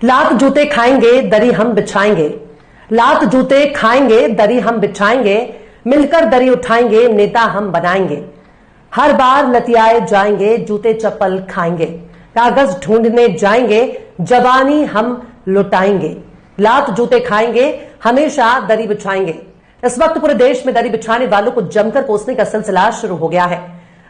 लात जूते खाएंगे दरी हम बिछाएंगे, लात जूते खाएंगे दरी हम बिछाएंगे, मिलकर दरी उठाएंगे नेता हम बनाएंगे। हर बार लतियाए जाएंगे जूते चप्पल खाएंगे, कागज ढूंढने जाएंगे जवानी हम लुटाएंगे। लात जूते खाएंगे हमेशा दरी बिछाएंगे। इस वक्त पूरे देश में दरी बिछाने वालों को जमकर कोसने का सिलसिला शुरू हो गया है।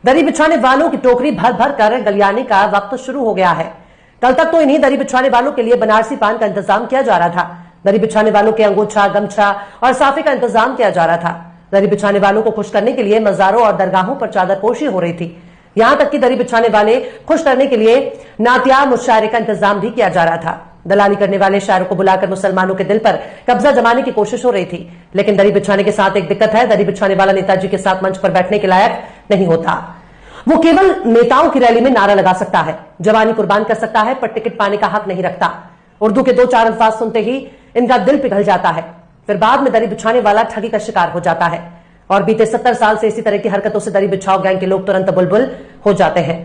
दरी बिछाने वालों की टोकरी भर भर कर गलियाने का वक्त शुरू हो गया है। कल तक तो इन्हीं दरी बिछाने वालों के लिए बनारसी पान का इंतजाम किया जा रहा था। दरी बिछाने वालों के अंगोछा, गमछा और साफे का इंतजाम किया जा रहा था। दरी बिछाने वालों को खुश करने के लिए मजारों और दरगाहों पर चादर पोशी हो रही थी। यहां तक कि दरी बिछाने वाले खुश करने के लिए नातिया मुशायरे का इंतजाम भी किया जा रहा था। दलाली करने वाले शायरों को बुलाकर मुसलमानों के दिल पर कब्जा जमाने की कोशिश हो रही थी। लेकिन दरी बिछाने के साथ एक दिक्कत है, दरी बिछाने वाला नेताजी के साथ मंच पर बैठने के लायक नहीं होता। वो केवल नेताओं की रैली में नारा लगा सकता है, जवानी कुर्बान कर सकता है, पर टिकट पाने का हक नहीं रखता। उर्दू के 2-4 अल्फाज सुनते ही इनका दिल पिघल जाता है। फिर बाद में दरी बिछाने वाला ठगी का शिकार हो जाता है और बीते 70 साल से इसी तरह की हरकतों से दरी बिछाओ गैंग के लोग तुरंत बुलबुल हो जाते हैं।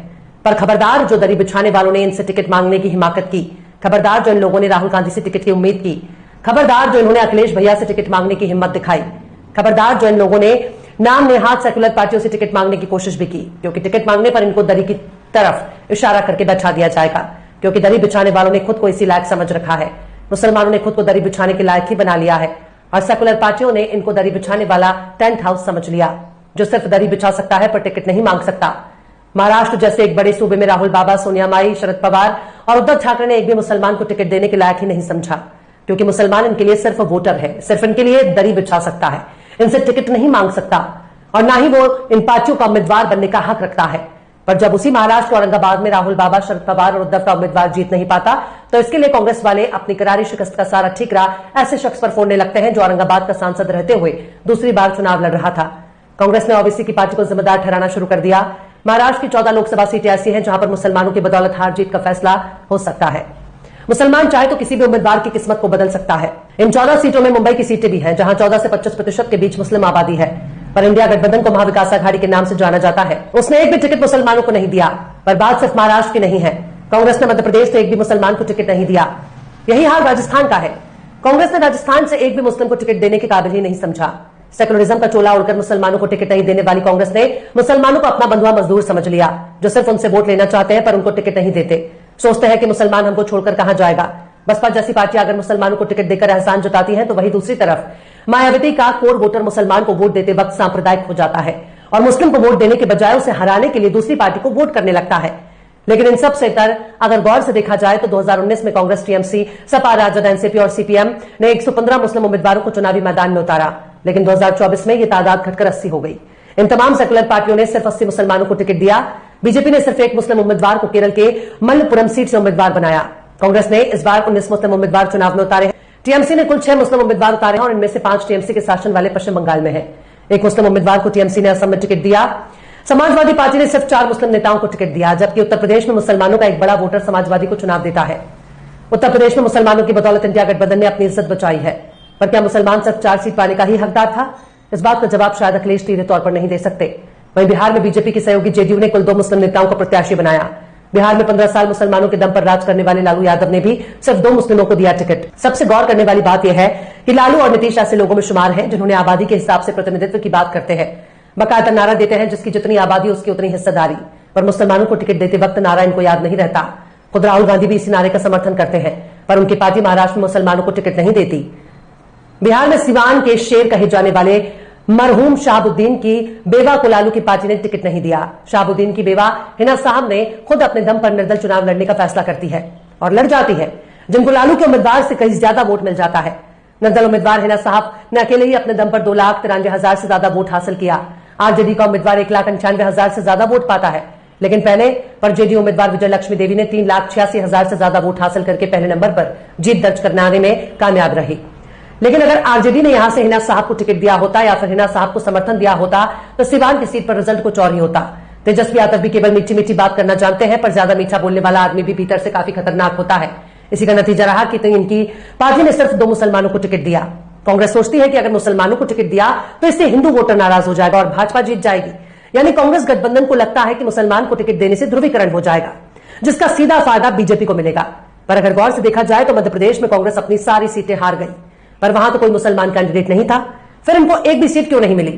पर खबरदार जो दरी बिछाने वालों ने इनसे टिकट मांगने की हिमाकत की, खबरदार जो इन लोगों ने राहुल गांधी से टिकट की उम्मीद की, खबरदार जो इन्होंने अखिलेश भैया से टिकट मांगने की हिम्मत दिखाई, खबरदार जो इन लोगों ने नाम नेहात सेकुलर पार्टियों से टिकट मांगने की कोशिश भी की, क्योंकि टिकट मांगने पर इनको दरी की तरफ इशारा करके बैठा दिया जाएगा, क्योंकि दरी बिछाने वालों ने खुद को इसी लायक समझ रखा है। मुसलमानों ने खुद को दरी बिछाने के लायक ही बना लिया है और सेकुलर पार्टियों ने इनको दरी बिछाने वाला टेंट हाउस समझ लिया, जो सिर्फ दरी बिछा सकता है पर टिकट नहीं मांग सकता। महाराष्ट्र जैसे एक बड़े सूबे में राहुल बाबा, सोनिया माई, शरद पवार और उद्धव ठाकरे ने एक भी मुसलमान को टिकट देने के लायक ही नहीं समझा, क्योंकि मुसलमान इनके लिए सिर्फ वोटर है, सिर्फ इनके लिए दरी बिछा सकता है, इनसे टिकट नहीं मांग सकता और ना ही वो इन पार्टियों का उम्मीदवार बनने का हक रखता है। पर जब उसी महाराष्ट्र औरंगाबाद में राहुल बाबा, शरद पवार और उद्धव का उम्मीदवार जीत नहीं पाता, तो इसके लिए कांग्रेस वाले अपनी करारी शिकस्त का सारा ठीकरा ऐसे शख्स पर फोड़ने लगते हैं जो औरंगाबाद का सांसद रहते हुए दूसरी बार चुनाव लड़ रहा था। कांग्रेस ने ओबीसी की पार्टी को जिम्मेदार ठहराना शुरू कर दिया। महाराष्ट्र की 14 लोकसभा सीटें ऐसी हैं जहां पर मुसलमानों की बदौलत हार जीत का फैसला हो सकता है। मुसलमान चाहे तो किसी भी उम्मीदवार की किस्मत को बदल सकता है। इन 14 सीटों में मुंबई की सीटें भी हैं, जहां 14 से 25% के बीच मुस्लिम आबादी है। पर इंडिया गठबंधन को महाविकास आघाड़ी के नाम से जाना जाता है। उसने एक भी टिकट मुसलमानों को नहीं दिया। पर बात सिर्फ महाराष्ट्र की नहीं है, कांग्रेस ने मध्य प्रदेश से एक भी मुसलमान को टिकट नहीं दिया। यही हाल राजस्थान का है। कांग्रेस ने राजस्थान से एक भी मुस्लिम को टिकट देने के काबिल ही नहीं समझा। सेकुलरिज्म का चोला उड़कर मुसलमानों को टिकट नहीं देने वाली कांग्रेस ने मुसलमानों को अपना बंधुआ मजदूर समझ लिया, जो सिर्फ उनसे वोट लेना चाहते हैं पर उनको टिकट नहीं देते। सोचते हैं कि मुसलमान हमको छोड़कर कहां जाएगा। बसपा जैसी पार्टियां अगर मुसलमानों को टिकट देकर एहसान जताती हैं, तो वही दूसरी तरफ मायावती का कोर वोटर मुसलमान को वोट देते वक्त सांप्रदायिक हो जाता है और मुस्लिम को वोट देने के बजाय उसे हराने के लिए दूसरी पार्टी को वोट करने लगता है। लेकिन इन सब से तर अगर गौर से देखा जाए तो 2019 में कांग्रेस, टीएमसी, सपा, राजद, एनसीपी और सीपीएम ने 115 मुस्लिम उम्मीदवारों को चुनावी मैदान में उतारा, लेकिन 2024 में यह तादाद घटकर 80 हो गई। इन तमाम सेकुलर पार्टियों ने सिर्फ 80 मुसलमानों को टिकट दिया। बीजेपी ने सिर्फ एक मुस्लिम उम्मीदवार को केरल के मलप्पुरम सीट से उम्मीदवार बनाया। कांग्रेस ने इस बार 19 मुस्लिम उम्मीदवार चुनाव में उतारे हैं। टीएमसी ने कुल 6 मुस्लिम उम्मीदवार उतारे हैं और इनमें से 5 टीएमसी के शासन वाले पश्चिम बंगाल में है। एक मुस्लिम उम्मीदवार को टीएमसी ने असम में टिकट दिया। समाजवादी पार्टी ने सिर्फ 4 मुस्लिम नेताओं को टिकट दिया, जबकि उत्तर प्रदेश में मुसलमानों का एक बड़ा वोटर समाजवादी को चुनाव देता है। उत्तर प्रदेश में मुसलमानों की बदौलत इंडिया गठबंधन ने अपनी इज्जत बचाई है। पर क्या मुसलमान सिर्फ 4 सीट पाने का ही हकदार था? इस बात का जवाब शायद अखिलेश सीधे तौर पर नहीं दे सकते। वहीं बिहार में बीजेपी की सहयोगी जेडीयू ने कुल 2 मुस्लिम नेताओं को प्रत्याशी बनाया। बिहार में 15 साल मुसलमानों के दम पर राज करने वाले लालू यादव ने भी सिर्फ 2 मुस्लिमों को दिया टिकट। सबसे गौर करने वाली बात यह है कि लालू और नीतीश ऐसे लोगों में शुमार हैं जिन्होंने आबादी के हिसाब से प्रतिनिधित्व की बात करते हैं, बाकायदा नारा देते हैं जिसकी जितनी आबादी उसकी उतनी हिस्सेदारी। पर मुसलमानों को टिकट देते वक्त नारा इनको याद नहीं रहता। खुद राहुल गांधी भी इसी नारे का समर्थन करते हैं, पर उनकी पार्टी महाराष्ट्र में मुसलमानों को टिकट नहीं देती। बिहार में सिवान के शेर कहे जाने वाले मरहूम शहाबुद्दीन की बेवा को लालू की पार्टी ने टिकट नहीं दिया। शहाबुद्दीन की बेवा हिना साहब ने खुद अपने दम पर निर्दल चुनाव लड़ने का फैसला करती है और लड़ जाती है, जिनको लालू के उम्मीदवार से कहीं ज्यादा वोट मिल जाता है। निर्दल उम्मीदवार हिना साहब ने अकेले ही अपने दम पर 2,93,000 से ज्यादा वोट हासिल किया। आरजेडी का उम्मीदवार 1,95,000 से ज्यादा वोट पाता है, लेकिन पहले पर जेडीयू उम्मीदवार विजय लक्ष्मी देवी ने 3,86,000 से ज्यादा वोट हासिल करके पहले नंबर पर जीत दर्ज करने में कामयाब रही। लेकिन अगर आरजेडी ने यहां से हिना साहब को टिकट दिया होता या फिर हिना साहब को समर्थन दिया होता, तो सिवान की सीट पर रिजल्ट कुछ और ही होता। तेजस्वी यादव भी केवल मीठी मीठी बात करना जानते हैं, पर ज्यादा मीठा बोलने वाला आदमी भी भीतर से काफी खतरनाक होता है। इसी का नतीजा रहा कि इनकी पार्टी ने सिर्फ 2 मुसलमानों को टिकट दिया। कांग्रेस सोचती है कि अगर मुसलमानों को टिकट दिया तो इससे हिंदू वोटर नाराज हो जाएगा और भाजपा जीत जाएगी। यानी कांग्रेस गठबंधन को लगता है कि मुसलमान को टिकट देने से ध्रुवीकरण हो जाएगा, जिसका सीधा फायदा बीजेपी को मिलेगा। पर अगर गौर से देखा जाए तो मध्य प्रदेश में कांग्रेस अपनी सारी सीटें हार गई, पर वहां तो कोई मुसलमान कैंडिडेट नहीं था, फिर इनको एक भी सीट क्यों नहीं मिली?